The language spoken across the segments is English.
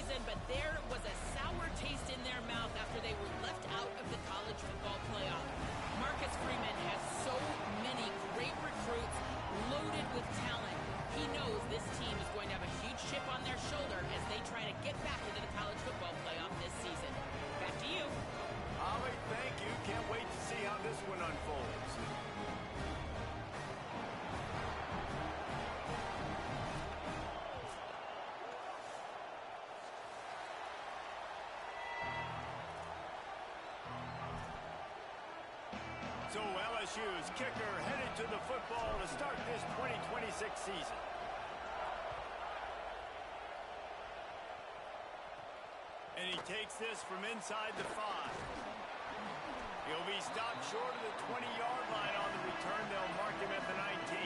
season, but there was a sour taste in their mouth after they were left out of the college football playoff. Marcus Freeman has so many great recruits loaded with talent. He knows this team is going to have a huge chip on their shoulder as they try to get back into the college football playoff this season. Back to you. Ollie, thank you. Can't wait to see how this one unfolds. So LSU's kicker headed to the football to start this 2026 season. And he takes this from inside the 5. He'll be stopped short of the 20-yard line on the return. They'll mark him at the 19.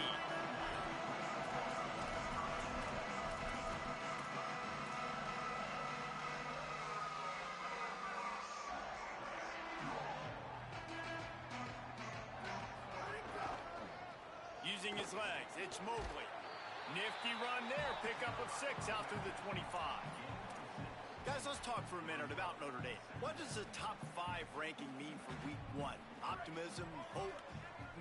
Using his legs, it's Mobley. Nifty run there, pickup of 6 out through the 25. Guys, let's talk for a minute about Notre Dame. What does the top 5 ranking mean for week 1? Optimism, hope,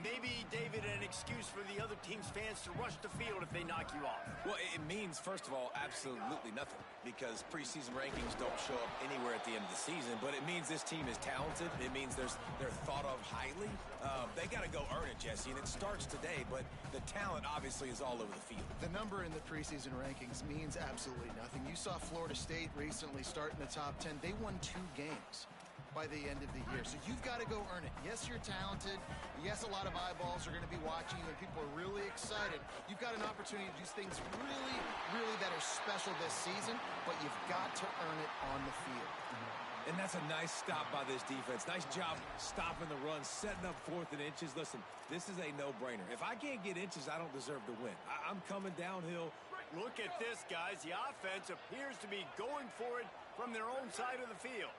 maybe, David, an excuse for the other team's fans to rush the field if they knock you off? Well, it means, first of all, absolutely nothing, because preseason rankings don't show up anywhere at the end of the season, but it means this team is talented. It means they're thought of highly. They got to go earn it, Jesse, and it starts today, but the talent obviously is all over the field. The number in the preseason rankings means absolutely nothing. You saw Florida State recently start in the top 10. They won 2 games by the end of the year. So you've got to go earn it. Yes, you're talented. Yes, a lot of eyeballs are going to be watching you, and people are really excited. You've got an opportunity to do things really, really that are special this season, but you've got to earn it on the field. And that's a nice stop by this defense. Nice job stopping the run, setting up 4th and inches. Listen, this is a no-brainer. If I can't get inches, I don't deserve to win. I'm coming downhill. Look at this, guys. The offense appears to be going for it from their own side of the field.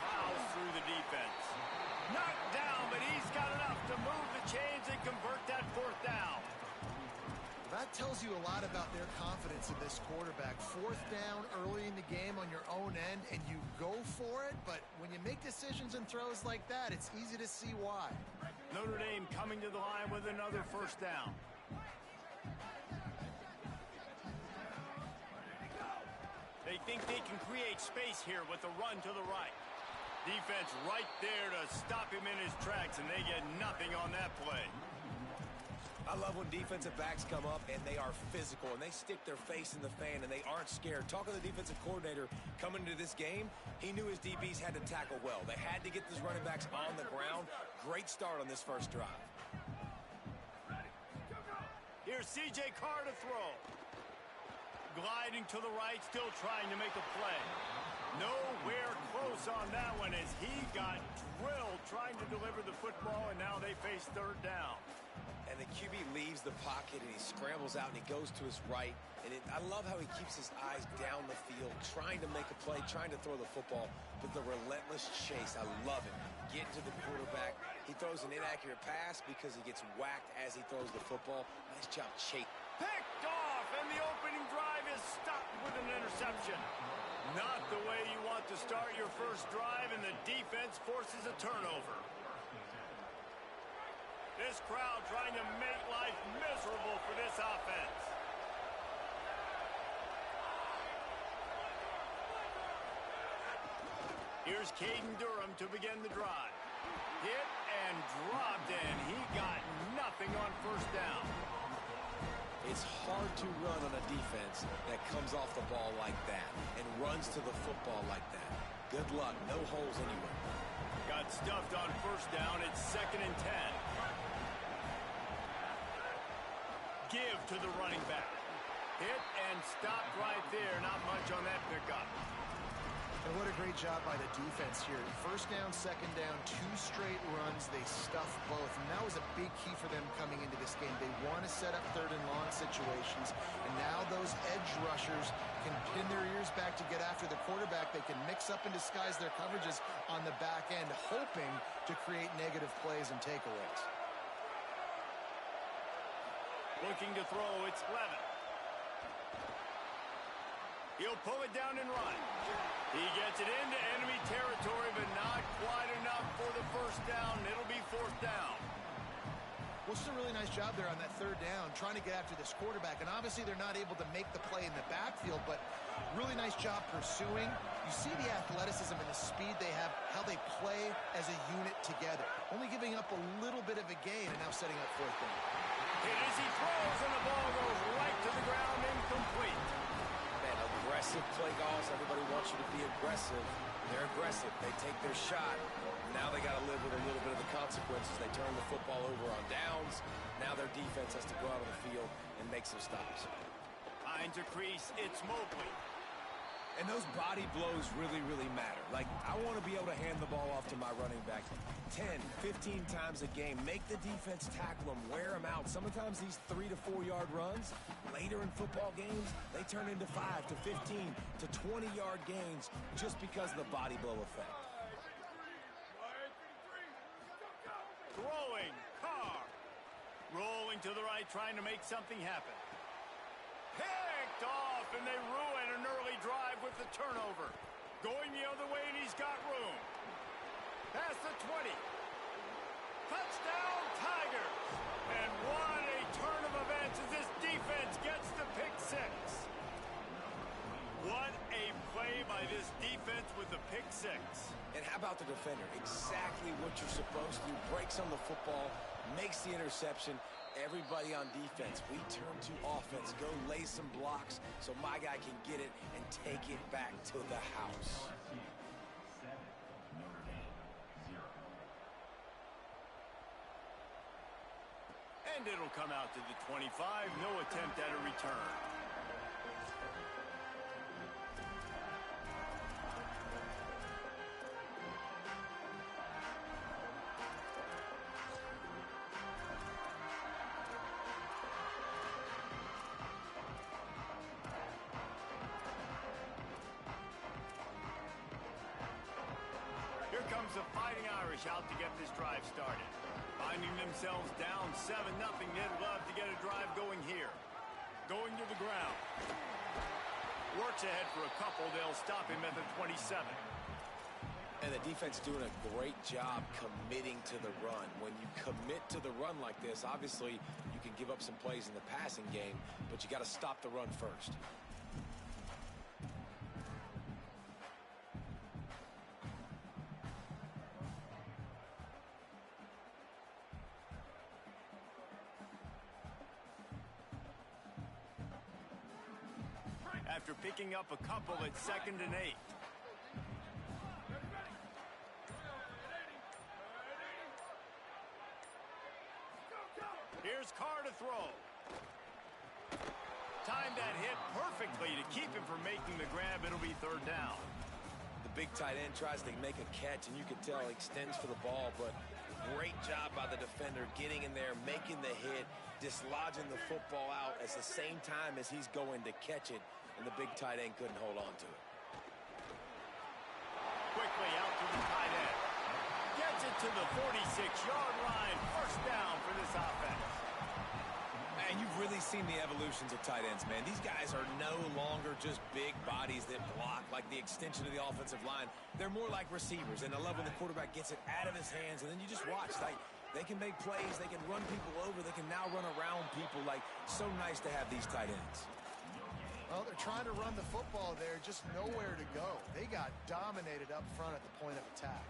Fouls through the defense. Knocked down, but he's got enough to move the chains and convert that 4th down. That tells you a lot about their confidence in this quarterback. 4th down early in the game on your own end, and you go for it, but when you make decisions and throws like that, it's easy to see why. Notre Dame coming to the line with another 1st down. They think they can create space here with the run to the right. Defense right there to stop him in his tracks, and they get nothing on that play. I love when defensive backs come up and they are physical and they stick their face in the fan and they aren't scared. Talking to the defensive coordinator coming into this game, he knew his DBs had to tackle well. They had to get these running backs on the ground. Great start on this first drive. Here's C.J. Carr to throw. Gliding to the right, still trying to make a play. Nowhere close on that one as he got drilled trying to deliver the football, and now they face 3rd down. And the QB leaves the pocket, and he scrambles out, and he goes to his right. And I love how he keeps his eyes down the field, trying to make a play, trying to throw the football, but the relentless chase, I love it. Getting to the quarterback. He throws an inaccurate pass because he gets whacked as he throws the football. Nice job chasing. Picked off, and the opening drive is stopped with an interception. Not the way you want to start your first drive, and the defense forces a turnover. This crowd trying to make life miserable for this offense. Here's Caden Durham to begin the drive. Hit and dropped, and he got nothing on 1st down. It's hard to run on a defense that comes off the ball like that and runs to the football like that. Good luck. No holes anywhere. Got stuffed on 1st down. It's 2nd and 10. Give to the running back. Hit and stopped right there. Not much on that pickup. And what a great job by the defense here. 1st down, 2nd down, 2 straight runs. They stuffed both. And that was a big key for them coming into this game. They want to set up 3rd and long situations. And now those edge rushers can pin their ears back to get after the quarterback. They can mix up and disguise their coverages on the back end, hoping to create negative plays and takeaways. Looking to throw, it's Levin. He'll pull it down and run. He gets it into enemy territory, but not quite enough for the first down. It'll be fourth down. Well, just a really nice job there on that third down, trying to get after this quarterback. And obviously they're not able to make the play in the backfield, but really nice job pursuing. You see the athleticism and the speed they have, how they play as a unit together. Only giving up a little bit of a gain and now setting up fourth down. Hit as he throws, and the ball goes right to the ground, incomplete. Man, aggressive play calls. Everybody wants you to be aggressive. They're aggressive. They take their shot. Now they got to live with a little bit of the consequences. They turn the football over on downs. Now their defense has to go out on the field and make some stops. Behind to crease, it's Mobley. And those body blows really, really matter. Like, I want to be able to hand the ball off to my running back 10, 15 times a game. Make the defense tackle them, wear them out. Sometimes these 3 to 4 yard runs, later in football games, they turn into 5 to 15 to 20 yard gains just because of the body blow effect. Throwing, Carr. Rolling to the right, trying to make something happen. Picked off, and they ruin an early drive with the turnover. Going the other way, and he's got room. Past the 20. Touchdown, Tigers. And what a turn of events as this defense gets the pick six. What a play by this defense with the pick six. And how about the defender? Exactly what you're supposed to do. Breaks on the football, makes the interception. Everybody on defense, we turn to offense. Go lay some blocks so my guy can get it and take it back to the house. And it'll come out to the 25. No attempt at a return. Here comes the Fighting Irish out to get this drive started. Finding themselves down 7-0, they'd love to get a drive going here. Going to the ground. Works ahead for a couple. They'll stop him at the 27. And the defense doing a great job committing to the run. When you commit to the run like this, obviously you can give up some plays in the passing game, but you got to stop the run first. After picking up a couple at 2nd and 8. Here's Carr to throw. Timed that hit perfectly to keep him from making the grab. It'll be 3rd down. The big tight end tries to make a catch, and you can tell he extends for the ball, but great job by the defender getting in there, making the hit, dislodging the football out at the same time as he's going to catch it, and the big tight end couldn't hold on to it. Quickly out to the tight end. Gets it to the 46-yard line. 1st down for this offense. Man, you've really seen the evolutions of tight ends, man. These guys are no longer just big bodies that block like the extension of the offensive line. They're more like receivers, and I love when the quarterback gets it out of his hands, and then you just watch. Like, they can make plays. They can run people over. They can now run around people. Like, so nice to have these tight ends. Well, they're trying to run the football there, just nowhere to go. They got dominated up front at the point of attack.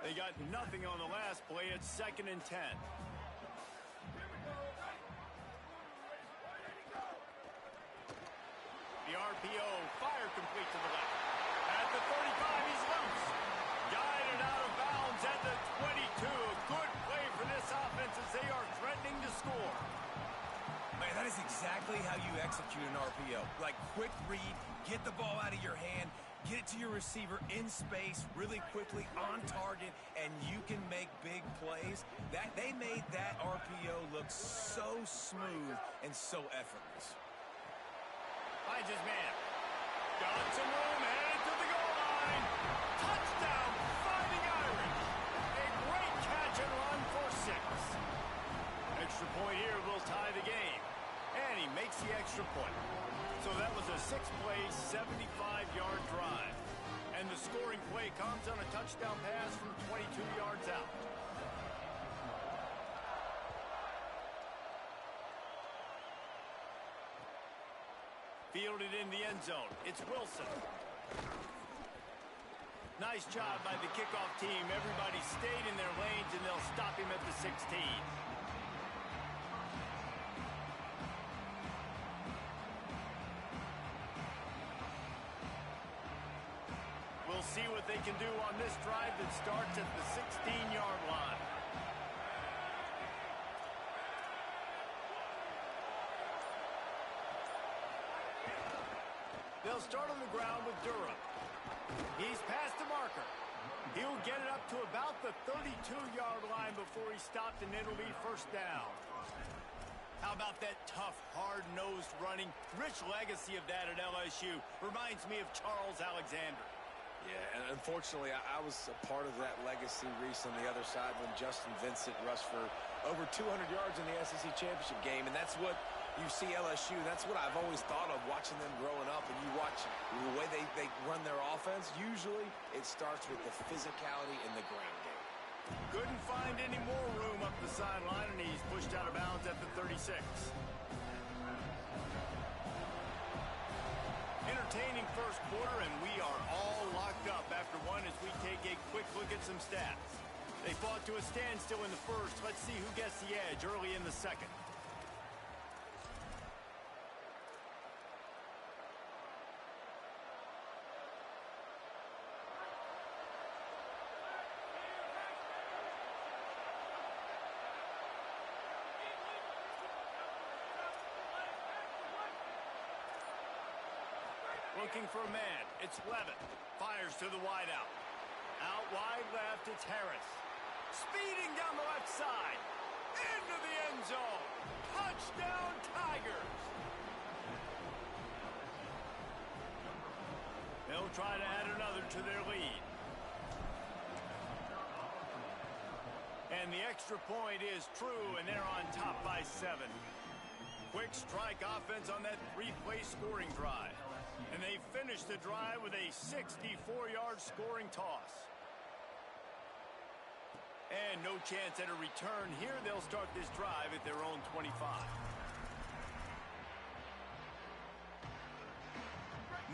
They got nothing on the last play. It's 2nd and 10. The RPO, fire complete to the left. At the 35, he's loose. Guided out of bounds at the 22. A good play for this offense as they are threatening to score. Man, that is exactly how you execute an RPO. Like, quick read, get the ball out of your hand, get it to your receiver in space really quickly on target, and you can make big plays. They made that RPO look so smooth and so effortless. Finds his man. Got some room, headed to the goal line. Touchdown, Fighting Irish. A great catch and run for 6. Extra point here will 6-play, 75-yard drive. And the scoring play comes on a touchdown pass from 22 yards out. Fielded in the end zone. It's Wilson. Nice job by the kickoff team. Everybody stayed in their lanes, and they'll stop him at the 16. We'll see what they can do on this drive that starts at the 16-yard line. They'll start on the ground with Durham. He's past the marker. He'll get it up to about the 32-yard line before he stopped, and it'll be first down. How about that tough, hard-nosed running? Rich legacy of that at LSU. Reminds me of Charles Alexander. Yeah, and unfortunately, I was a part of that legacy, Reese, on the other side when Justin Vincent rushed for over 200 yards in the SEC championship game, and that's what you see LSU. That's what I've always thought of watching them growing up, and you watch the way they run their offense. Usually, it starts with the physicality in the ground game. Couldn't find any more room up the sideline, and he's pushed out of bounds at the 36. Entertaining first quarter, and we are all locked up after one as we take a quick look at some stats. They fought to a standstill in the first. Let's see who gets the edge early in the second. Looking for a man. It's Levitt. Fires to the wideout. Out wide left, it's Harris. Speeding down the left side. Into the end zone. Touchdown, Tigers. They'll try to add another to their lead. And the extra point is true, and they're on top by 7. Quick strike offense on that 3-play scoring drive. And they finish the drive with a 64-yard scoring toss. And no chance at a return here. They'll start this drive at their own 25.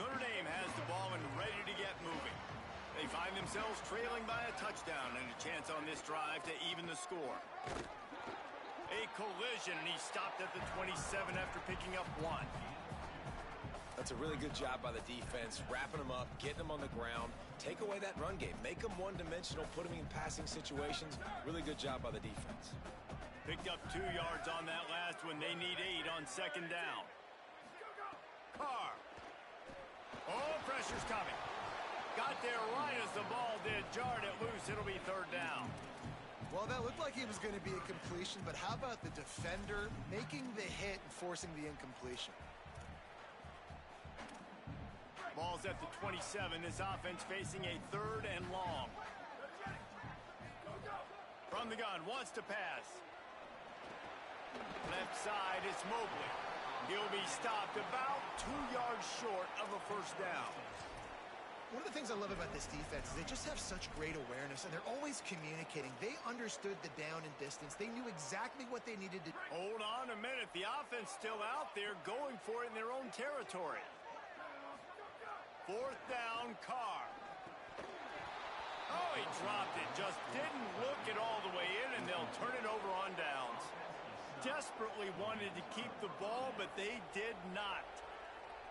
Notre Dame has the ball and ready to get moving. They find themselves trailing by a touchdown and a chance on this drive to even the score. A collision, and he stopped at the 27 after picking up 1. That's a really good job by the defense, wrapping them up, getting them on the ground, take away that run game, make them one-dimensional, put them in passing situations. Really good job by the defense. Picked up 2 yards on that last one. They need 8 on second down. Carr. Oh, pressure's coming. Got there right as the ball did. Jarred it loose. It'll be third down. Well, that looked like it was going to be a completion, but how about the defender making the hit and forcing the incompletion? Ball's at the 27. This offense facing a 3rd and long. From the gun, wants to pass. Left side, it's Mobley. He'll be stopped about 2 yards short of a first down. One of the things I love about this defense is they just have such great awareness, and they're always communicating. They understood the down and distance. They knew exactly what they needed to do. Hold on a minute. The offense still out there going for it in their own territory. 4th down, Carr. Oh, he dropped it. Just didn't look it all the way in, and they'll turn it over on downs. Desperately wanted to keep the ball, but they did not.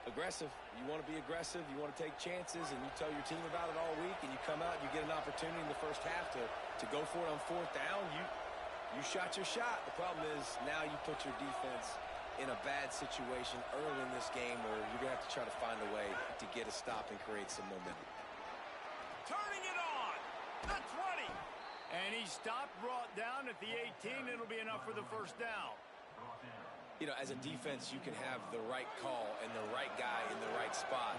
Aggressive. You want to be aggressive. You want to take chances, and you tell your team about it all week, and you come out and you get an opportunity in the first half to go for it on 4th down. You shot your shot. The problem is now you put your defense in a bad situation early in this game where you're going to have to try to find a way to get a stop and create some momentum. Turning it on. The 20. And he stopped, brought down at the 18. It'll be enough for the first down. You know, as a defense, you can have the right call and the right guy in the right spot,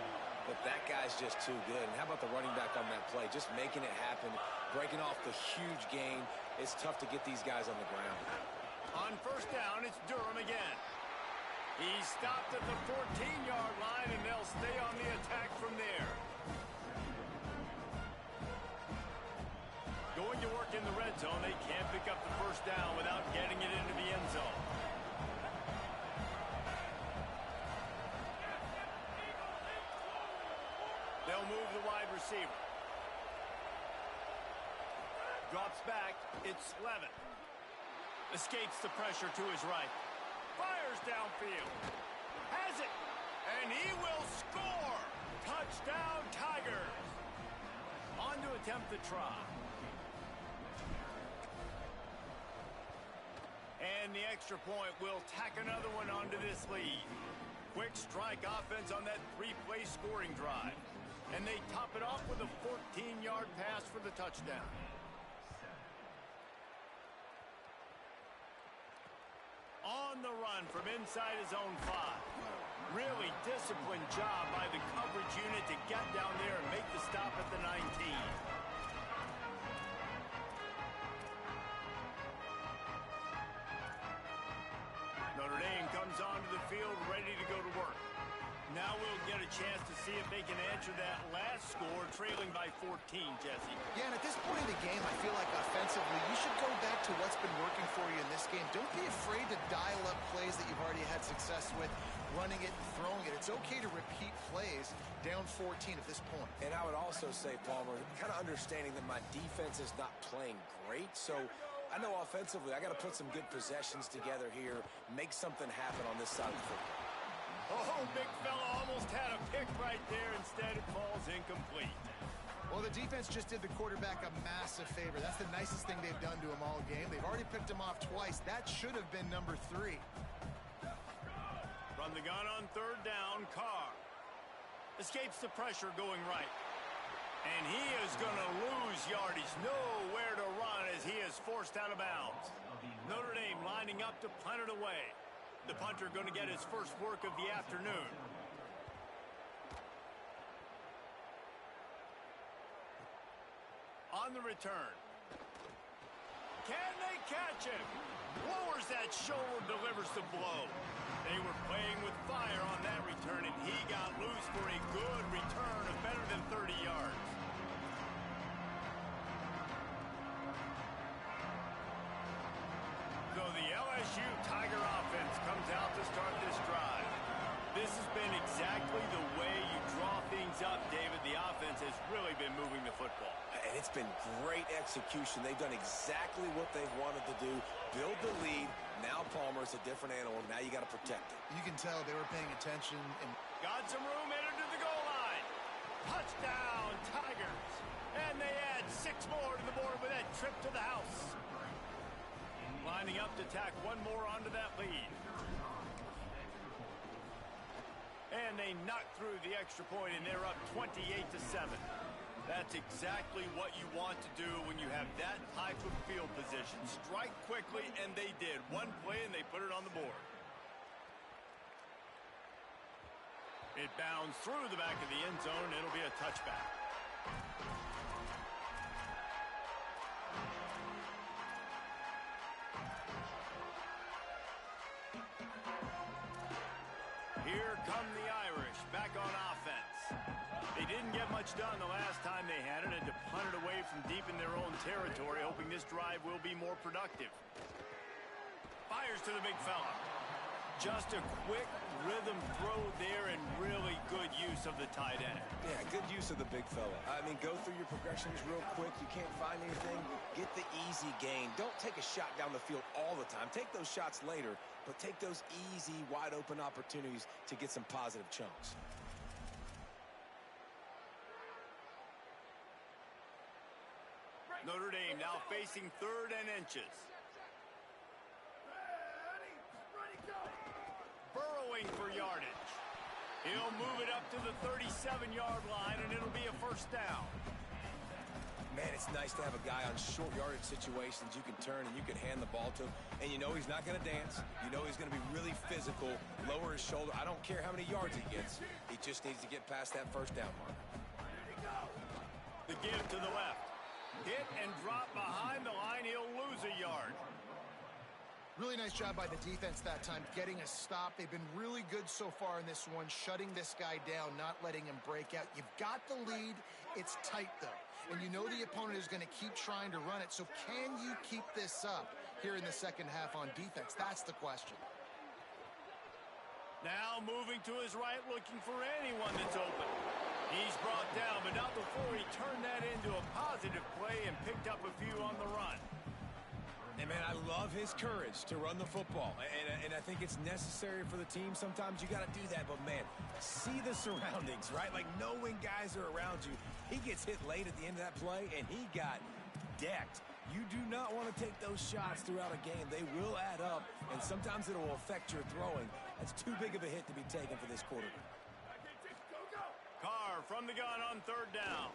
but that guy's just too good. And how about the running back on that play? Just making it happen, breaking off the huge gain. It's tough to get these guys on the ground. On first down, it's Durham again. He's stopped at the 14-yard line, and they'll stay on the attack from there. Going to work in the red zone, they can't pick up the first down without getting it into the end zone. They'll move the wide receiver. Drops back. It's Levin. Escapes the pressure to his right. Fires downfield. Has it. And he will score. Touchdown, Tigers. On to attempt the try. And the extra point will tack another one onto this lead. Quick strike offense on that three-play scoring drive. And they top it off with a 14-yard pass for the touchdown. On the run from inside his own 5. Really disciplined job by the coverage unit to get down there and make the stop at the 19. Notre Dame comes onto the field ready to go to work. Now we'll get a chance to see if they can answer that last score, trailing by 14, Jesse. Yeah, and at this point in the game, I feel like offensively, you should go back to what's been working for you in this game. Don't be afraid to dial up plays that you've already had success with, running it and throwing it. It's okay to repeat plays down 14 at this point. And I would also say, Palmer, kind of understanding that my defense is not playing great, so I know offensively I got to put some good possessions together here, make something happen on this side of the football. Oh, big fella almost had a pick right there. Instead, it falls incomplete. Well, the defense just did the quarterback a massive favor. That's the nicest thing they've done to him all game. They've already picked him off twice. That should have been number 3. From the gun on third down, Carr escapes the pressure going right. And he is going to lose yardage. Nowhere to run as he is forced out of bounds. Notre Dame lining up to punt it away. The punter going to get his first work of the afternoon. On the return. Can they catch him? Lowers that shoulder, delivers the blow. They were playing with fire on that return, and he got loose for a good return of better than 30 yards. So the LSU Tiger offense comes out to start this drive. This has been exactly the way you draw things up, David. The offense has really been moving the football. And it's been great execution. They've done exactly what they've wanted to do. Build the lead. Now Palmer's a different animal. Now you got to protect it. You can tell they were paying attention. And got some room, headed to the goal line. Touchdown, Tigers. And they add 6 more to the board with that trip to the house. Lining up to tack one more onto that lead. And they knock through the extra point, and they're up 28-7. That's exactly what you want to do when you have that type of field position. Strike quickly, and they did. One play, and they put it on the board. It bounds through the back of the end zone. It'll be a touchback. Here come the Irish back on offense. They didn't get much done the last time they had it, and to punt it away from deep in their own territory, hoping this drive will be more productive. Fires to the big fella. Just a quick rhythm throw there, and really good use of the tight end. Yeah, good use of the big fella. I mean, go through your progressions real quick. You can't find anything. Get the easy gain. Don't take a shot down the field all the time. Take those shots later, but take those easy, wide-open opportunities to get some positive chunks. Notre Dame now facing 3rd and inches. Burrowing for yardage. He'll move it up to the 37-yard line, and it'll be a first down. Man, it's nice to have a guy on short yardage situations you can turn and you can hand the ball to him. And you know he's not going to dance. You know he's going to be really physical, lower his shoulder. I don't care how many yards he gets. He just needs to get past that first down mark. The give to the left. Hit and drop behind the line. He'll lose a yard. Really nice job by the defense that time, getting a stop. They've been really good so far in this one, shutting this guy down, not letting him break out. You've got the lead. It's tight, though. And you know the opponent is going to keep trying to run it. So can you keep this up here in the second half on defense? That's the question. Now moving to his right, looking for anyone that's open. He's brought down, but not before he turned that into a positive play and picked up a few on the run. And, man, I love his courage to run the football. And I think it's necessary for the team. Sometimes you got to do that. But, man, see the surroundings, right? Like, know when guys are around you. He gets hit late at the end of that play, and he got decked. You do not want to take those shots throughout a game. They will add up, and sometimes it will affect your throwing. That's too big of a hit to be taken for this quarterback. Carr from the gun on third down.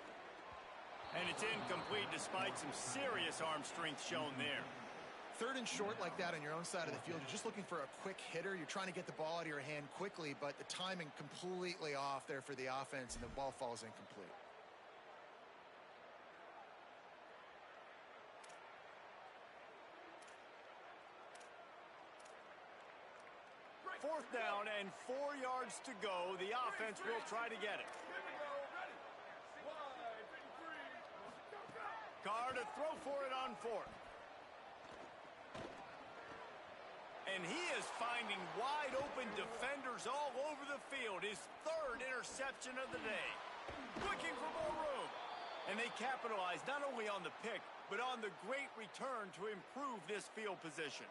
And it's incomplete despite some serious arm strength shown there. Third and short like that on your own side of the field, you're just looking for a quick hitter. You're trying to get the ball out of your hand quickly, but the timing completely off there for the offense, and the ball falls incomplete. Fourth down and 4 yards to go. The offense will try to get it. Carr to throw for it on fourth. And he is finding wide open defenders all over the field. His third interception of the day. Looking for more room. And they capitalize not only on the pick, but on the great return to improve this field position.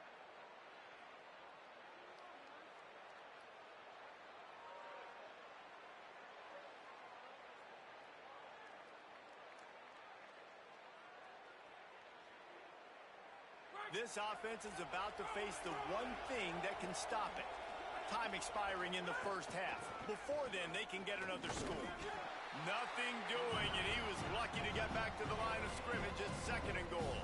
This offense is about to face the one thing that can stop it. Time expiring in the first half. Before then, they can get another score. Nothing doing, and he was lucky to get back to the line of scrimmage at second and goal.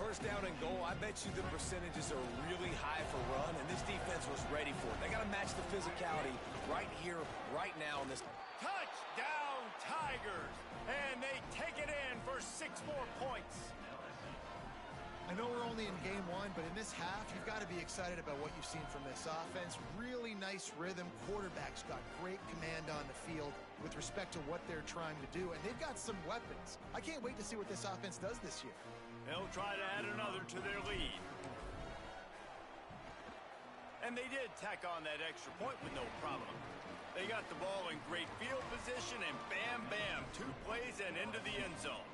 First down and goal, I bet you the percentages are really high for run, and this defense was ready for it. They got to match the physicality right here, right now in this. Touchdown, Tigers! And they take it in for 6 more points. I know we're only in game one, but in this half, you've got to be excited about what you've seen from this offense. Really nice rhythm. Quarterback's got great command on the field with respect to what they're trying to do, and they've got some weapons. I can't wait to see what this offense does this year. They'll try to add another to their lead. And they did tack on that extra point with no problem. They got the ball in great field position, and bam, bam, 2 plays and into the end zone.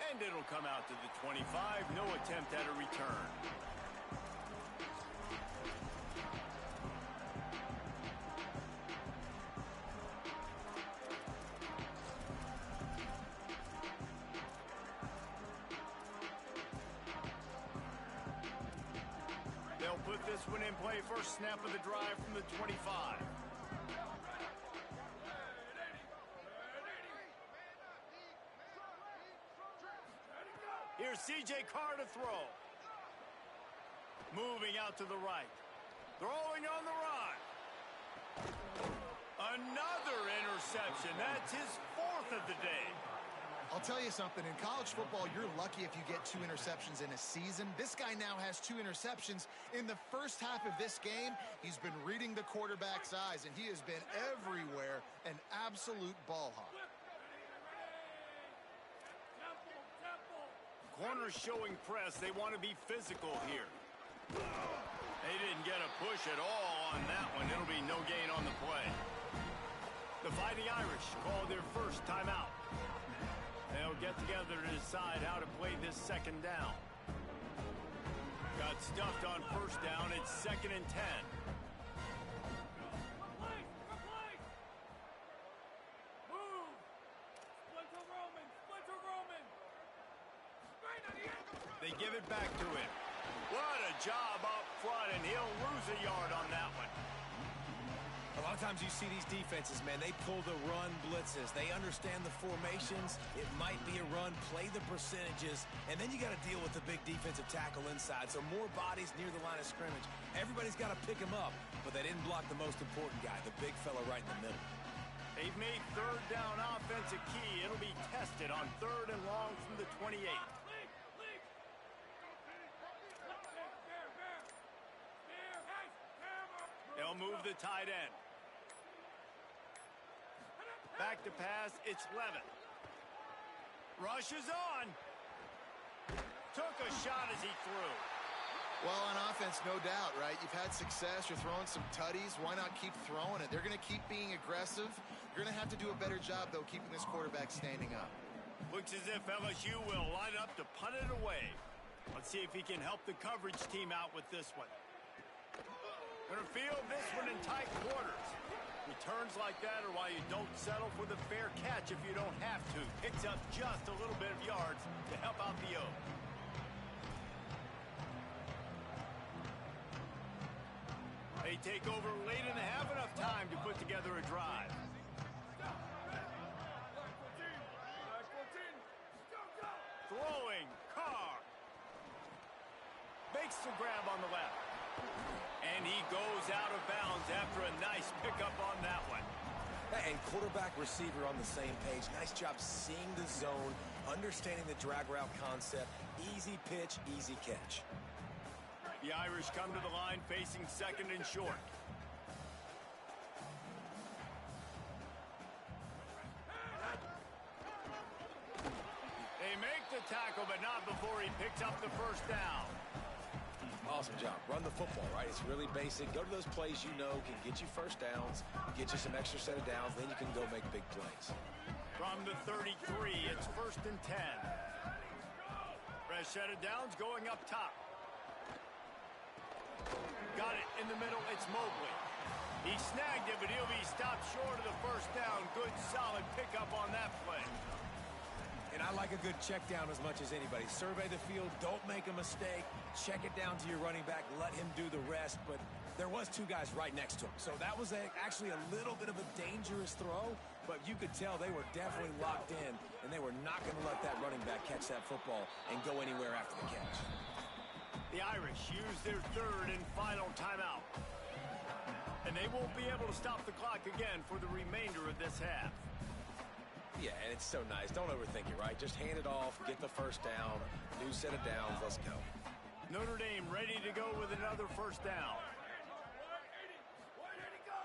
And it'll come out to the 25. No attempt at a return. They'll put this one in play. First snap of the drive from the 25. Here's C.J. Carr to throw. Moving out to the right. Throwing on the run. Another interception. That's his 4th of the day. I'll tell you something. In college football, you're lucky if you get 2 interceptions in a season. This guy now has 2 interceptions. In the first half of this game, he's been reading the quarterback's eyes, and he has been everywhere, an absolute ball hawk. Corners showing press. They want to be physical here. They didn't get a push at all on that one. It'll be no gain on the play. The Fighting Irish call their first timeout. They'll get together to decide how to play this second down. Got stuffed on first down. It's 2nd and 10. They give it back to him. What a job up front, and he'll lose a yard on that one. Well, lot of times you see these defenses, man, they pull the run blitzes. They understand the formations. It might be a run, play the percentages, and then you got to deal with the big defensive tackle inside. So more bodies near the line of scrimmage. Everybody's got to pick him up, but they didn't block the most important guy, the big fella right in the middle. They've made third down offense a key. It'll be tested on 3rd and long from the 28. They'll move the tight end. Back to pass, it's Levin. Rushes on. Took a shot as he threw. Well, on offense, no doubt, right? You've had success. You're throwing some tutties. Why not keep throwing it? They're going to keep being aggressive. You're going to have to do a better job, though, keeping this quarterback standing up. Looks as if LSU will line up to punt it away. Let's see if he can help the coverage team out with this one. Gonna field this one in tight quarters. Returns like that are why you don't settle for the fair catch if you don't have to. Picks up just a little bit of yards to help out the O. They take over late and have enough time to put together a drive. Throwing, Carr. Makes the grab on the left. And he goes out of bounds after a nice pickup on that one. And quarterback, receiver on the same page. Nice job seeing the zone, understanding the drag route concept. Easy pitch, easy catch. The Irish come to the line facing 2nd and short. They make the tackle, but not before he picks up the first down. Awesome job. Run the football, right? It's really basic. Go to those plays you know can get you first downs, get you some extra set of downs, then you can go make big plays. From the 33, it's 1st and 10. Fresh set of downs going up top. Got it in the middle, it's Mobley. He snagged it, but he'll be stopped short of the first down. Good, solid pickup on that play. And I like a good check down as much as anybody. Survey the field, don't make a mistake, check it down to your running back, let him do the rest. But there was 2 guys right next to him. So that was actually a little bit of a dangerous throw, but you could tell they were definitely locked in, and they were not going to let that running back catch that football and go anywhere after the catch. The Irish use their 3rd and final timeout. And they won't be able to stop the clock again for the remainder of this half. Yeah, and it's so nice. Don't overthink it, right? Just hand it off, get the first down, new set of downs, let's go. Notre Dame ready to go with another first down.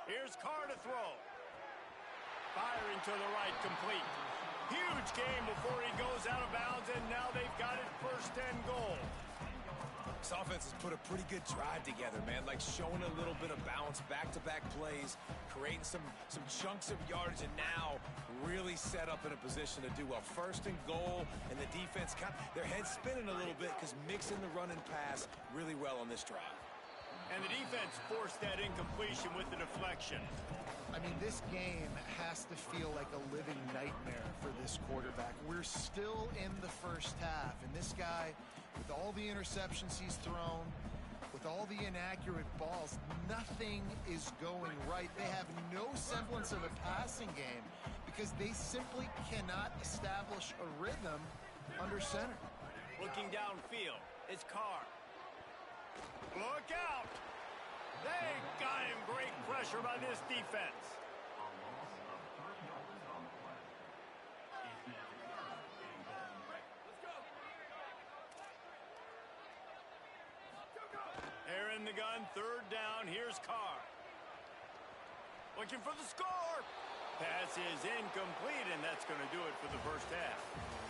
Here's Carr to throw. Firing to the right, complete. Huge game before he goes out of bounds, and now they've got it 1st and goal. This offense has put a pretty good drive together, man. Like showing a little bit of balance, back-to-back plays, creating some chunks of yardage, and now really set up in a position to do well. 1st and goal, and the defense, their heads spinning a little bit because mixing the run and pass really well on this drive. And the defense forced that incompletion with the deflection. I mean, this game has to feel like a living nightmare for this quarterback. We're still in the first half, and this guy, with all the interceptions he's thrown, with all the inaccurate balls, nothing is going right. They have no semblance of a passing game because they simply cannot establish a rhythm under center. Looking downfield, it's Carr. Look out! They got him. Great pressure by this defense. They're in the gun, 3rd down. Here's Carr. Looking for the score. Pass is incomplete, and that's going to do it for the first half.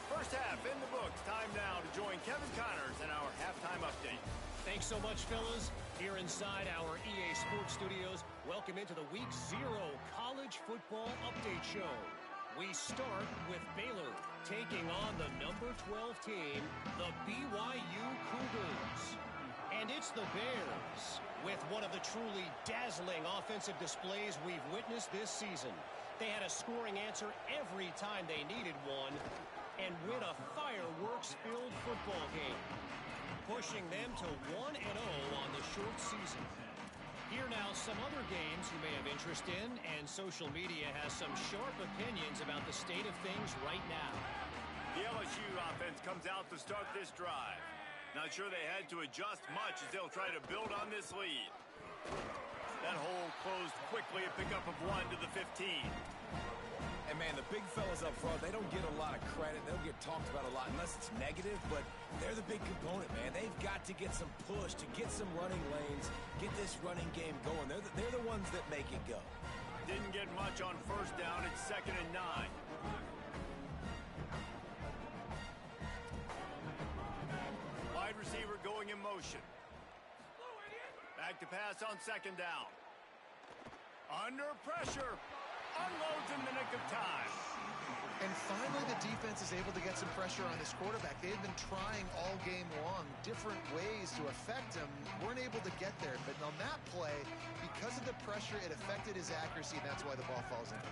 First half in the books. Time now to join Kevin Connors in our halftime update. Thanks so much, fellas. Here inside our EA Sports Studios, welcome into the Week 0 College Football Update Show. We start with Baylor taking on the number 12 team, the BYU Cougars. And it's the Bears with one of the truly dazzling offensive displays we've witnessed this season. They had a scoring answer every time they needed one and win a fireworks-filled football game, pushing them to 1-0 on the short season. Here now, some other games you may have interest in, and social media has some sharp opinions about the state of things right now. The LSU offense comes out to start this drive. Not sure they had to adjust much as they'll try to build on this lead. That hole closed quickly, a pickup of 1 to the 15. And, man, the big fellas up front, they don't get a lot of credit. They don't get talked about a lot unless it's negative, but they're the big component, man. They've got to get some push, to get some running lanes, get this running game going. They're the ones that make it go. Didn't get much on first down. It's 2nd and 9. Wide receiver going in motion. Back to pass on 2nd down. Under pressure. Unloads in the nick of time. And finally, the defense is able to get some pressure on this quarterback. They've been trying all game long different ways to affect him. Weren't able to get there. But on that play, because of the pressure, it affected his accuracy, and that's why the ball falls in.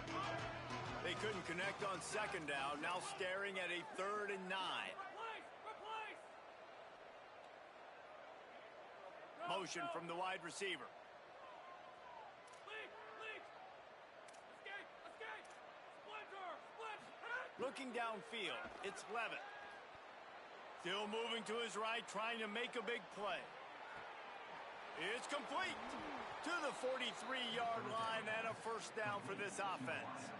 They couldn't connect on 2nd down. Now staring at a 3rd and 9. Motion from the wide receiver. Looking downfield, it's Levitt. Still moving to his right, trying to make a big play. It's complete to the 43-yard line and a first down for this offense.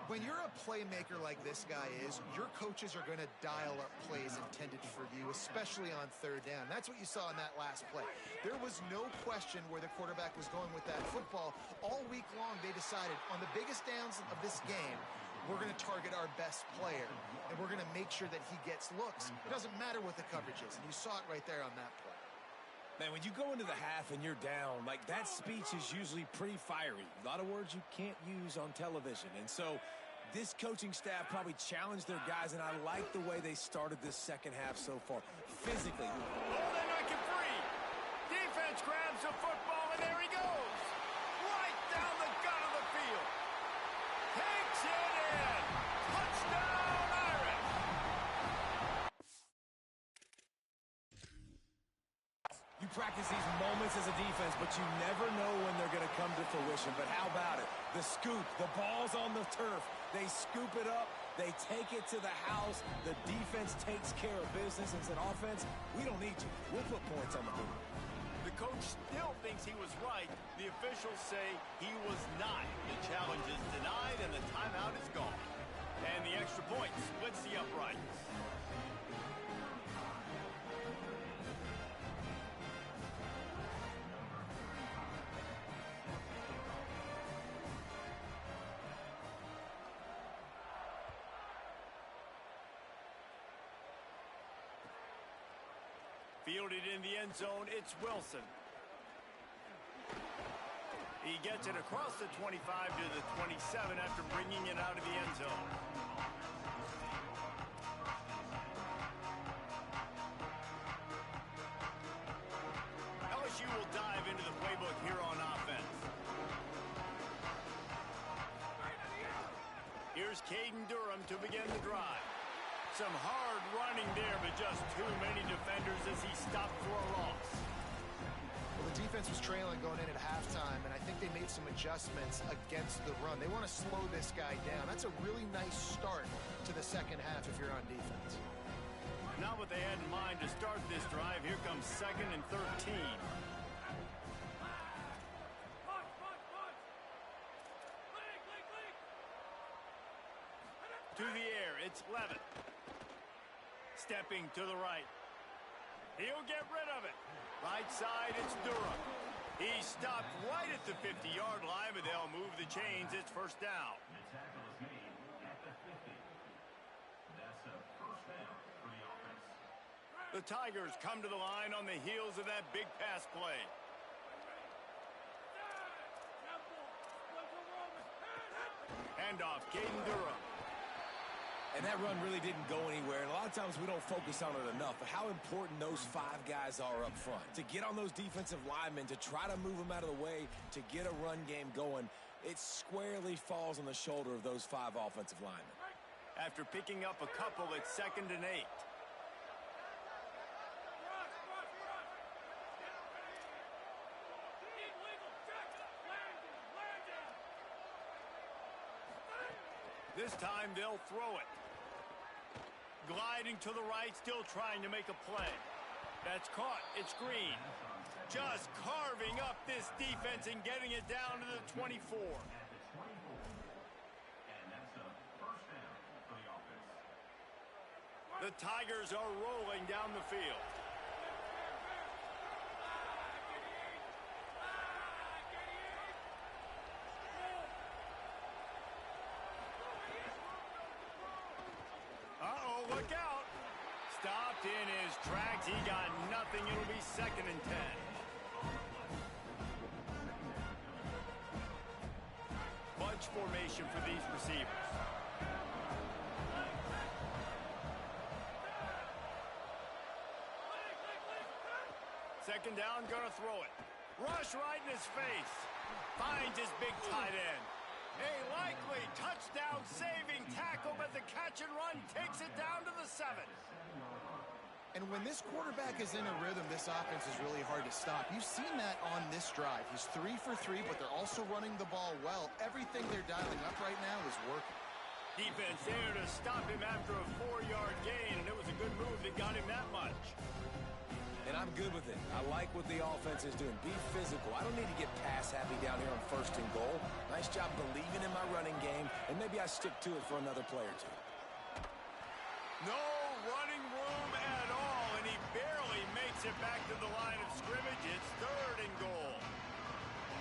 When you're a playmaker like this guy is, your coaches are going to dial up plays intended for you, especially on 3rd down. That's what you saw in that last play. There was no question where the quarterback was going with that football. All week long, they decided on the biggest downs of this game, we're going to target our best player, and we're going to make sure that he gets looks. It doesn't matter what the coverage is, and you saw it right there on that play. Man, when you go into the half and you're down, like that speech is usually pretty fiery. A lot of words you can't use on television. And so this coaching staff probably challenged their guys, and I like the way they started this second half so far. Physically. Oh, they knock it free. Defense grabs the football, and there he goes. Right down the gut of the field. Takes it in. Touchdown, Irish. You practice these moments as a defense, but you never know when they're going to come to fruition. But how about it? The scoop, the ball's on the turf. They scoop it up. They take it to the house. The defense takes care of business and said, offense, we don't need you. We'll put points on the board. The coach still thinks he was right. The officials say he was not. The challenge is denied, and the timeout is gone. And the extra point splits the uprights. Fielded in the end zone, it's Wilson. He gets it across the 25 to the 27 after bringing it out of the end zone. LSU will dive into the playbook here on offense. Here's Caden Durham to begin the drive. Some hard running there, but just too many defenders as he stopped for a loss. Well, the defense was trailing going in at halftime, and I think they made some adjustments against the run. They want to slow this guy down. That's a really nice start to the second half if you're on defense. Not what they had in mind to start this drive. Here comes 2nd and 13. To the air, it's Levitt. Stepping to the right. He'll get rid of it. Right side, it's Durham. He stopped right at the 50-yard line, but they'll move the chains. It's first down. The tackle is made at the 50. That's a first down for the offense. The Tigers come to the line on the heels of that big pass play. Handoff, Caden Durham. And that run really didn't go anywhere. And a lot of times we don't focus on it enough. But how important those 5 guys are up front. To get on those defensive linemen, to try to move them out of the way, to get a run game going, it squarely falls on the shoulder of those 5 offensive linemen. After picking up a couple, it's 2nd and 8. This time they'll throw it. Gliding to the right, still trying to make a play. That's caught. It's Green. Just carving up this defense and getting it down to the 24. The Tigers are rolling down the field. Uh-oh, look out. Stopped in his tracks. He got nothing. It'll be 2nd and 10. Bunch formation for these receivers. Second down, gonna throw it. Rush right in his face. Finds his big tight end. A likely touchdown-saving tackle, but the catch and run takes it down to the 7. And when this quarterback is in a rhythm, this offense is really hard to stop. You've seen that on this drive. He's 3 for 3, but they're also running the ball well. Everything they're dialing up right now is working. Defense there to stop him after a 4-yard gain, and it was a good move that got him that much. And I'm good with it. I like what the offense is doing. Be physical. I don't need to get pass happy down here on 1st and goal. Nice job believing in my running game, and maybe I stick to it for another play or two. No running room at all, and he barely makes it back to the line of scrimmage. It's 3rd and goal.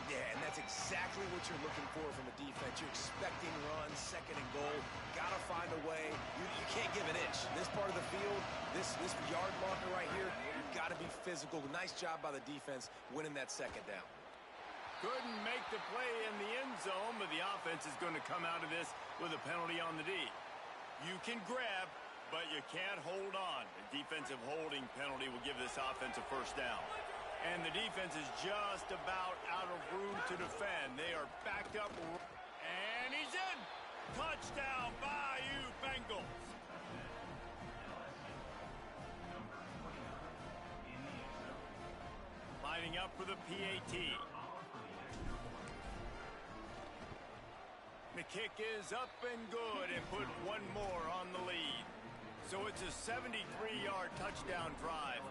Yeah, and that's exactly what you're looking for from a defense. You're expecting runs, 2nd and goal. Got to find a way. You can't give an inch. This part of the field, this yard marker right here, you've got to be physical. Nice job by the defense winning that 2nd down. Couldn't make the play in the end zone, but the offense is going to come out of this with a penalty on the D. You can grab, but you can't hold on. A defensive holding penalty will give this offense a 1st down. And the defense is just about out of room to defend. They are backed up. And he's in. Touchdown, Bayou Bengals. Lining up for the PAT. The kick is up and good and put one more on the lead. So it's a 73-yard touchdown drive,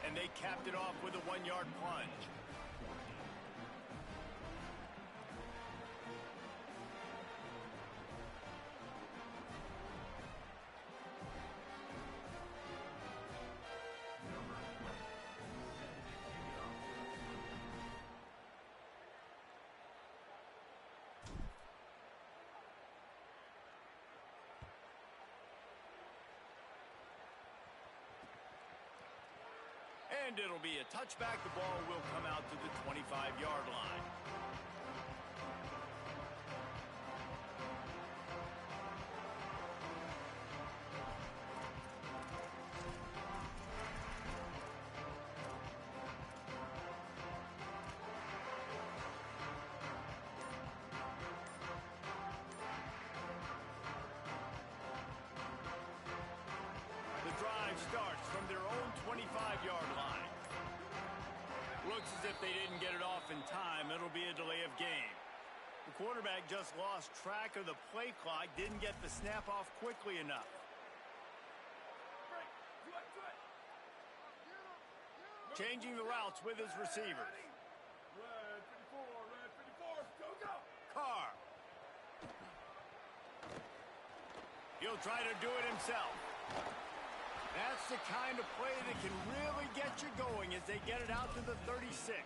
and they capped it off with a 1-yard plunge. And it'll be a touchback. The ball will come out to the 25-yard line. The drive starts from their own 25-yard line. Looks as if they didn't get it off in time. It'll be a delay of game. The quarterback just lost track of the play clock, didn't get the snap off quickly enough. Changing the routes with his receivers. Carr. He'll try to do it himself. That's the kind of play that can really get you going as they get it out to the 36.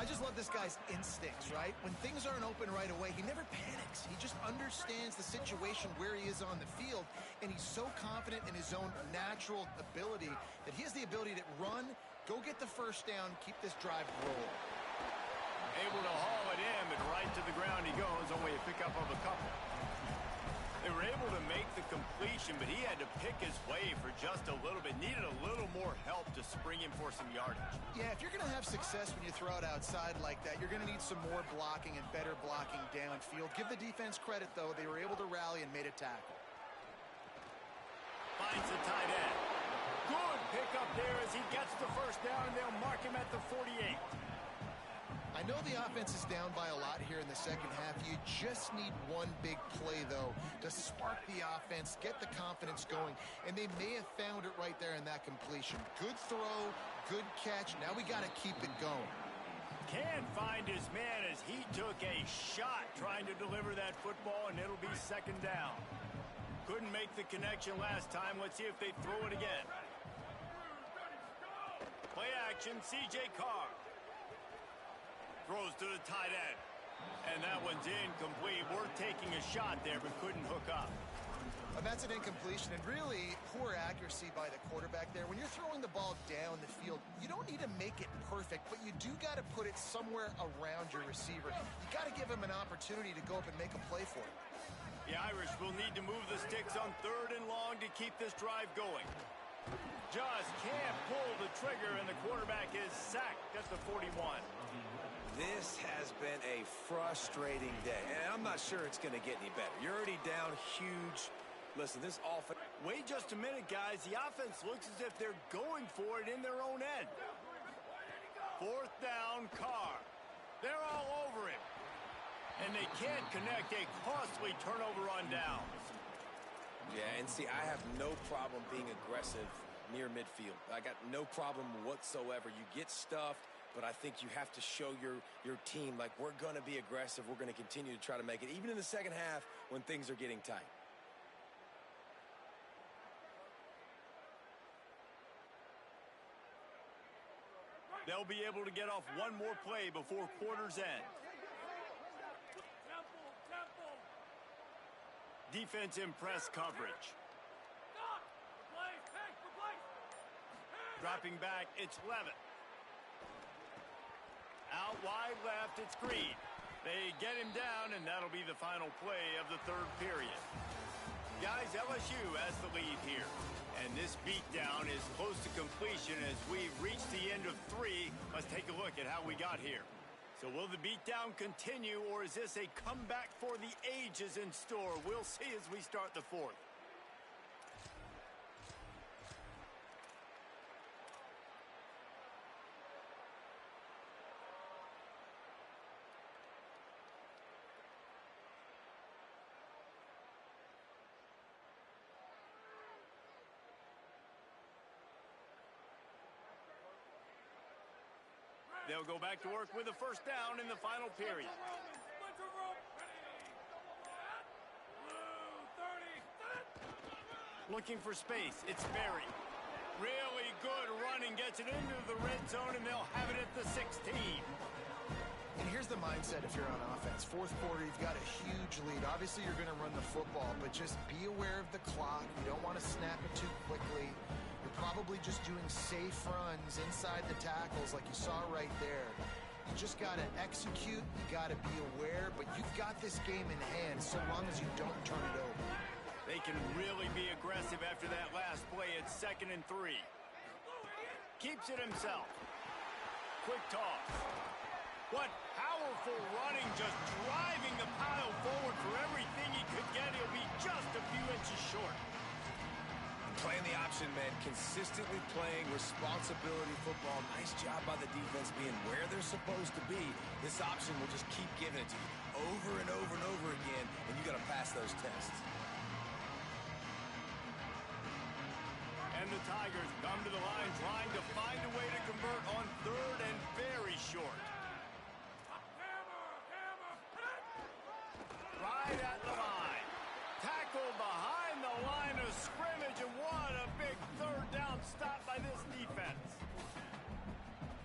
I just love this guy's instincts, right? When things aren't open right away, he never panics. He just understands the situation where he is on the field, and he's so confident in his own natural ability that he has the ability to run, go get the 1st down, keep this drive rolling. Able to haul it in, but right to the ground he goes, only a pickup of a couple. They were able to make the completion, but he had to pick his way for just a little bit. Needed a little more help to spring him for some yardage. Yeah, if you're going to have success when you throw it outside like that, you're going to need some more blocking and better blocking downfield. Give the defense credit, though. They were able to rally and made a tackle. Finds the tight end. Good pickup there as he gets the 1st down, and they'll mark him at the 48. I know the offense is down by a lot here in the second half. You just need one big play, though, to spark the offense, get the confidence going, and they may have found it right there in that completion. Good throw, good catch. Now we got to keep it going. Can't find his man as he took a shot trying to deliver that football, and it'll be second down. Couldn't make the connection last time. Let's see if they throw it again. Play action, C.J. Carr. Throws to the tight end. And that one's incomplete. Worth taking a shot there, but couldn't hook up. That's an incompletion, and really poor accuracy by the quarterback there. When you're throwing the ball down the field, you don't need to make it perfect, but you do got to put it somewhere around your receiver. You got to give him an opportunity to go up and make a play for it. The Irish will need to move the sticks on 3rd and long to keep this drive going. Just can't pull the trigger, and the quarterback is sacked at the 41. This has been a frustrating day, and I'm not sure it's going to get any better. You're already down huge. Listen, this offense... Wait just a minute, guys. The offense looks as if they're going for it in their own end. 4th down, Carr. They're all over him. And they can't connect a costly turnover on downs. Yeah, and see, I have no problem being aggressive near midfield. I got no problem whatsoever. You get stuffed, but I think you have to show your team, like, we're going to be aggressive. We're going to continue to try to make it, even in the second half when things are getting tight. They'll be able to get off one more play before quarter's end. Defense in press coverage. Dropping back, it's Levitt. Out wide left, it's Green. They get him down, and that'll be the final play of the 3rd period. Guys, LSU has the lead here. And this beatdown is close to completion as we've reached the end of 3. Let's take a look at how we got here. So will the beatdown continue, or is this a comeback for the ages in store? We'll see as we start the 4th. They'll go back to work with a 1st down in the final period. Looking for space, it's Berry. Really good running, gets it into the red zone, and they'll have it at the 16. And here's the mindset if you're on offense. 4th quarter, you've got a huge lead. Obviously, you're going to run the football, but just be aware of the clock. You don't want to snap it too quickly. You're probably just doing safe runs inside the tackles like you saw right there. You just got to execute. You got to be aware, but you've got this game in hand so long as you don't turn it over. They can really be aggressive after that last play. It's 2nd and 3. Keeps it himself. Quick toss. What powerful running, just driving the pile forward for everything he could get. He'll be just a few inches short. Playing the option, man. Consistently playing responsibility football. Nice job by the defense being where they're supposed to be. This option will just keep giving it to you over and over and over again, and you got to pass those tests. And the Tigers come to the line trying to find a way to convert on 3rd and very short. Right at the line. Tackled behind the line of scrimmage, and what a big 3rd down stop by this defense.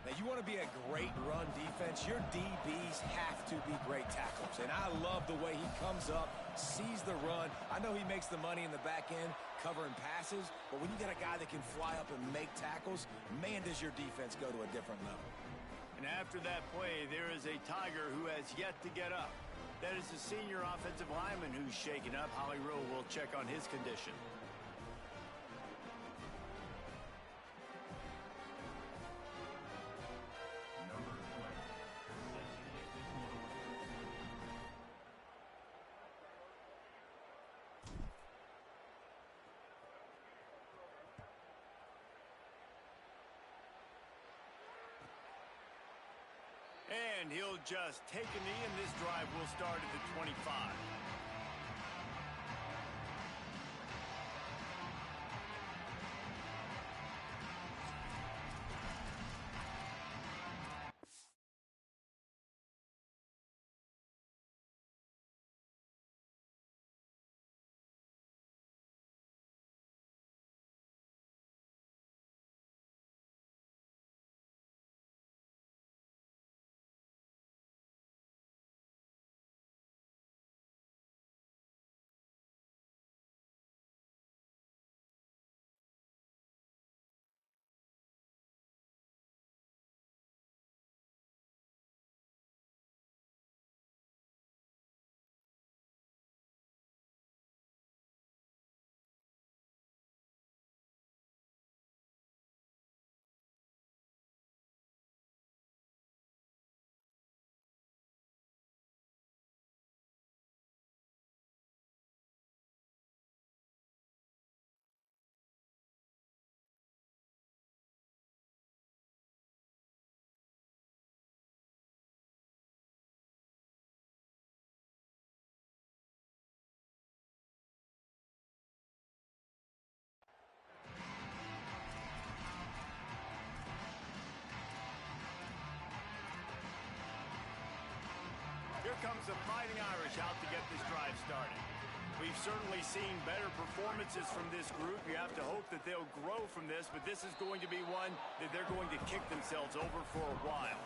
Now, you want to be a great run defense, your DBs have to be great tacklers. And I love the way he comes up, sees the run. I know he makes the money in the back end covering passes, but when you got a guy that can fly up and make tackles, man, does your defense go to a different level. And after that play, there is a Tiger who has yet to get up. That is the senior offensive lineman who's shaken up. Holly Rowe will check on his condition. And he'll just take a knee, and this drive will start at the 25. Here comes the Fighting Irish out to get this drive started. We've certainly seen better performances from this group. You have to hope that they'll grow from this, but this is going to be one that they're going to kick themselves over for a while.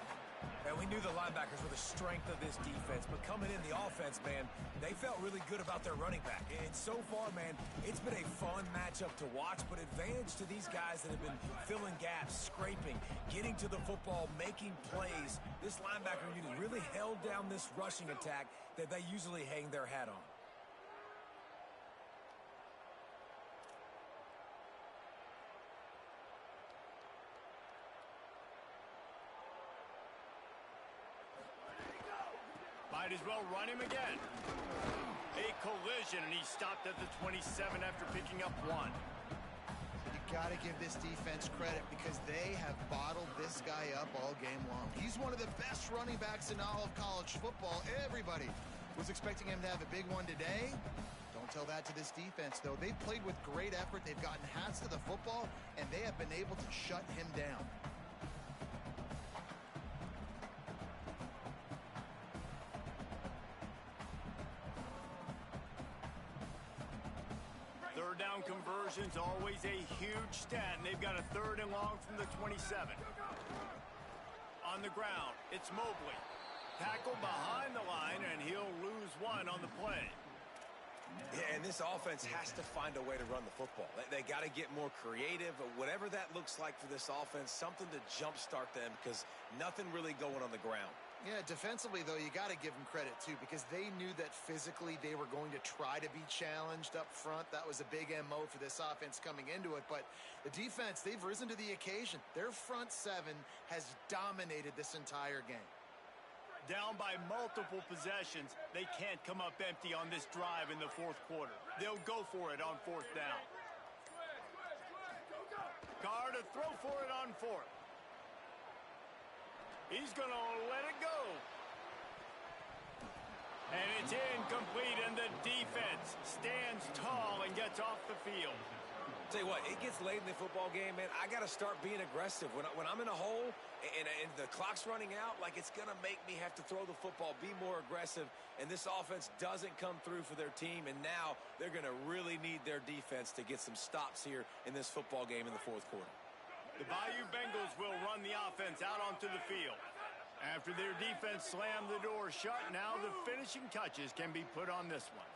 And we knew the linebackers were the strength of this defense, but coming in the offense, man, they felt really good about their running back. And so far, man, it's been a fun matchup to watch, but advantage to these guys that have been filling gaps, scraping, getting to the football, making plays. This linebacker unit really held down this rushing attack that they usually hang their hat on. Might as well run him again. A collision, and he stopped at the 27 after picking up one. You got to give this defense credit because they have bottled this guy up all game long. He's one of the best running backs in all of college football. Everybody was expecting him to have a big one today. Don't tell that to this defense, though. They've played with great effort. They've gotten hats to the football, and they have been able to shut him down. Third down conversion's always a huge stat, and they've got a 3rd and long from the 27. On the ground, it's Mobley. Tackle behind the line, and he'll lose one on the play. Yeah, and this offense has to find a way to run the football. They got to get more creative, or whatever that looks like for this offense, something to jumpstart them because nothing really going on the ground. Yeah, defensively, though, you got to give them credit, too, because they knew that physically they were going to try to be challenged up front. That was a big MO for this offense coming into it. But the defense, they've risen to the occasion. Their front seven has dominated this entire game. Down by multiple possessions, they can't come up empty on this drive in the 4th quarter. They'll go for it on 4th down. Carr to throw for it on 4th. He's going to let it go. And it's incomplete, and the defense stands tall and gets off the field. Tell you what, it gets late in the football game, man. I got to start being aggressive. When I'm in a hole and the clock's running out, like it's going to make me have to throw the football, be more aggressive, and this offense doesn't come through for their team, and now they're going to really need their defense to get some stops here in this football game in the 4th quarter. The Bayou Bengals will run the offense out onto the field. After their defense slammed the door shut, now the finishing touches can be put on this one.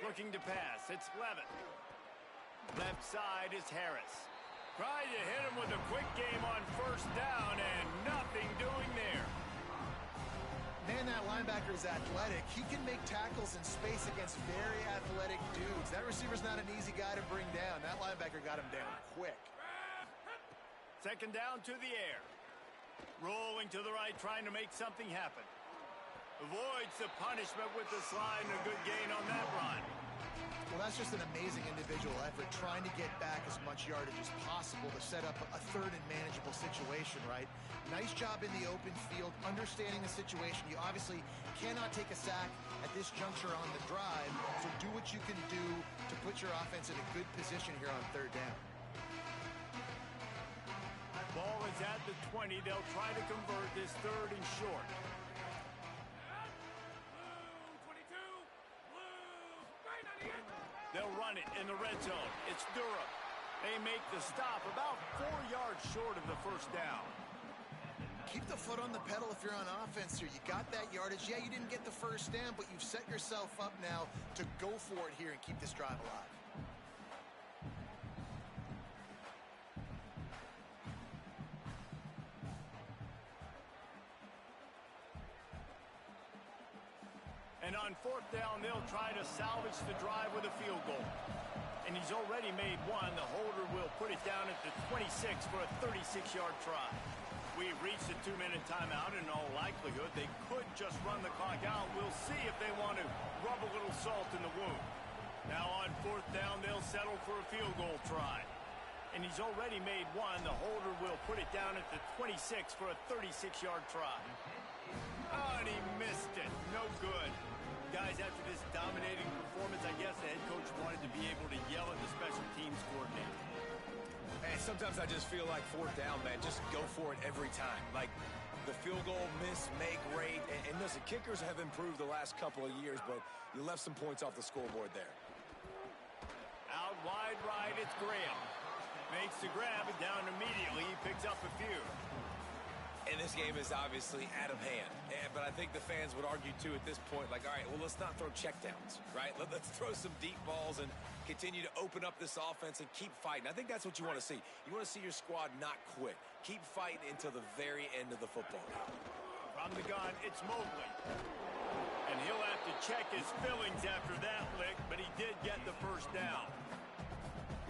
Looking to pass, it's Levitt. Left side is Harris. Trying to hit him with a quick game on 1st down, and nothing doing there. Man, that linebacker is athletic. He can make tackles in space against very athletic dudes. That receiver's not an easy guy to bring down. That linebacker got him down quick. 2nd down to the air. Rolling to the right, trying to make something happen. Avoids the punishment with the slide, and a good gain on that run. Well, that's just an amazing individual effort, trying to get back as much yardage as possible to set up a third and manageable situation, right? Nice job in the open field, understanding the situation. You obviously cannot take a sack at this juncture on the drive, so do what you can do to put your offense in a good position here on third down. Ball is at the 20. They'll try to convert this third and short. They'll run it in the red zone. It's Durham. They make the stop about 4 yards short of the first down. Keep the foot on the pedal if you're on offense here. You got that yardage. Yeah, you didn't get the first down, but you've set yourself up now to go for it here and keep this drive alive. And on fourth down, they'll try to salvage the drive with a field goal. And he's already made one. The holder will put it down at the 26 for a 36-yard try. We've reached a 2-minute timeout. In all likelihood, they could just run the clock out. We'll see if they want to rub a little salt in the wound. Now on fourth down, they'll settle for a field goal try. And he's already made one. The holder will put it down at the 26 for a 36-yard try. Oh, and he missed it. No good. Guys, after this dominating performance, I guess the head coach wanted to be able to yell at the special teams coordinator. And sometimes I just feel like fourth down, man, just go for it every time. Like the field goal miss, make great. And listen, kickers have improved the last couple of years, but you left some points off the scoreboard there. Out wide right, it's Graham. Makes the grab, and down immediately. He picks up a few. And this game is obviously out of hand. But I think the fans would argue, too, at this point, like, all right, well, let's not throw checkdowns, right? Let's throw some deep balls and continue to open up this offense and keep fighting. I think that's what you want to see. You want to see your squad not quit. Keep fighting until the very end of the football game. From the gun, it's Mobley. And he'll have to check his fillings after that lick, but he did get the first down.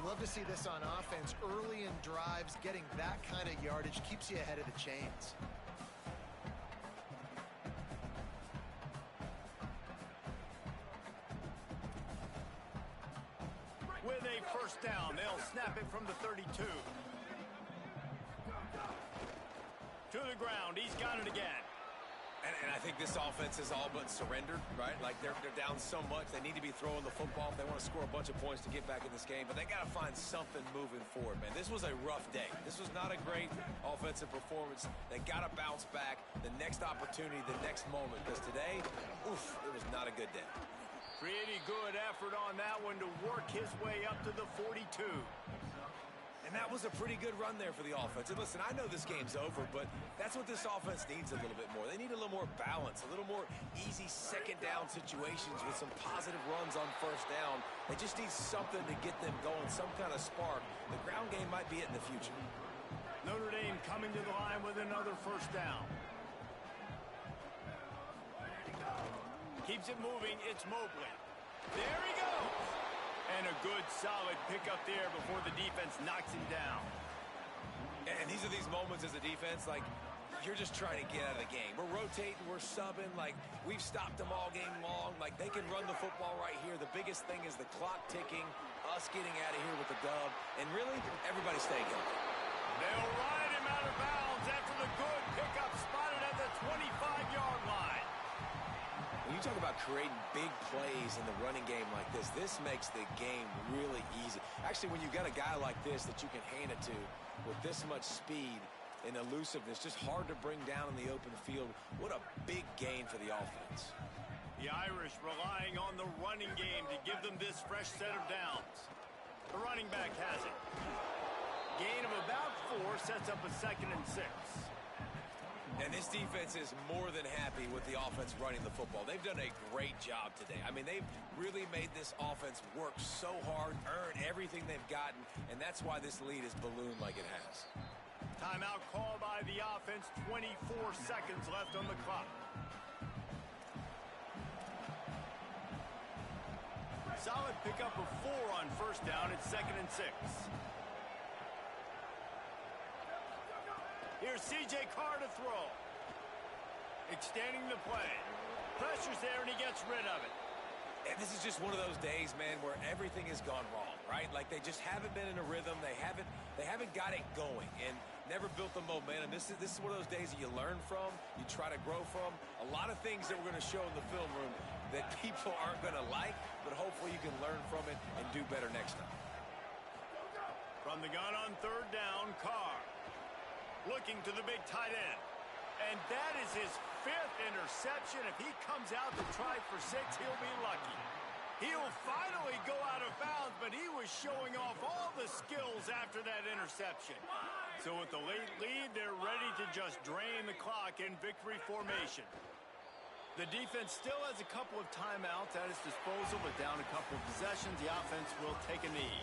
You love to see this on offense. Early in drives, getting that kind of yardage keeps you ahead of the chains. With a first down, they'll snap it from the 32. To the ground, he's got it again. And I think this offense is all but surrendered, right? Like they're down so much, they need to be throwing the football if they want to score a bunch of points to get back in this game. But they got to find something moving forward, man. This was a rough day. This was not a great offensive performance. They got to bounce back the next opportunity, the next moment. Because today, oof, it was not a good day. Pretty good effort on that one to work his way up to the 42. And that was a pretty good run there for the offense. And listen, I know this game's over, but that's what this offense needs a little bit more. They need a little more balance, a little more easy second down situations with some positive runs on first down. They just need something to get them going, some kind of spark. The ground game might be it in the future. Notre Dame coming to the line with another first down. Keeps it moving. It's Mobley. There he goes. And a good, solid pickup there before the defense knocks him down. And these are these moments as a defense, like, you're just trying to get out of the game. We're rotating, we're subbing, like, we've stopped them all game long. Like, they can run the football right here. The biggest thing is the clock ticking, us getting out of here with the dub, and really, everybody staying healthy. They'll ride him out of bounds after the good pickup spotted at the 25-yard line. When you talk about creating big plays in the running game like this makes the game really easy. Actually, when you've got a guy like this that you can hand it to with this much speed and elusiveness, just hard to bring down in the open field, what a big gain for the offense. The Irish relying on the running game to give them this fresh set of downs. The running back has it. Gain of about 4 sets up a 2nd and 6. And this defense is more than happy with the offense running the football. They've done a great job today. I mean, they've really made this offense work so hard, earn everything they've gotten, and that's why this lead is ballooned like it has. Timeout call by the offense, 24 seconds left on the clock. Solid pickup of 4 on first down. It's 2nd and 6. Here's C.J. Carr to throw. Extending the play. Pressure's there, and he gets rid of it. And this is just one of those days, man, where everything has gone wrong, right? Like they just haven't been in a rhythm. They haven't got it going and never built the momentum. This is one of those days that you learn from, you try to grow from. A lot of things that we're going to show in the film room that people aren't going to like, but hopefully you can learn from it and do better next time. From the gun on third down, Carr looking to the big tight end. And that is his 5th interception. If he comes out to try for 6, he'll be lucky. He'll finally go out of bounds, but he was showing off all the skills after that interception. So with the late lead, they're ready to just drain the clock in victory formation. The defense still has a couple of timeouts at its disposal, but down a couple of possessions, the offense will take a knee.